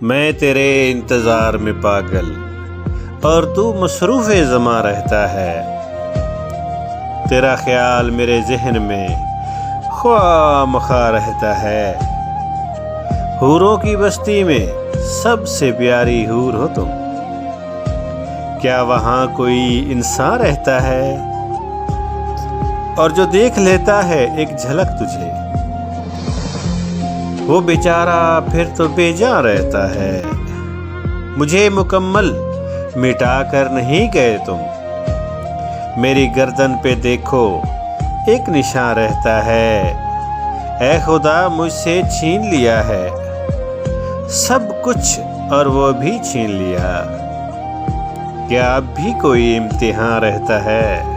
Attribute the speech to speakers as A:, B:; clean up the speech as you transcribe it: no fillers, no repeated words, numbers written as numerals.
A: मैं तेरे इंतज़ार में पागल और तू मसरूफ़ ज़मां रहता है। तेरा ख्याल मेरे ज़हन में ख्वामख़्वाह रहता है। हूरों की बस्ती में सबसे प्यारी हूर हो तुम। क्या वहाँ कोई इंसान रहता है और जो देख लेता है एक झलक तुझे? वो बेचारा फिर तो बेजान रहता है। मुझे मुकम्मल मिटा कर नहीं गए तुम। मेरी गर्दन पे देखो एक निशान रहता है। ऐ खुदा मुझसे छीन लिया है सब कुछ और वो भी छीन लिया। क्या अब भी कोई इम्तिहान रहता है?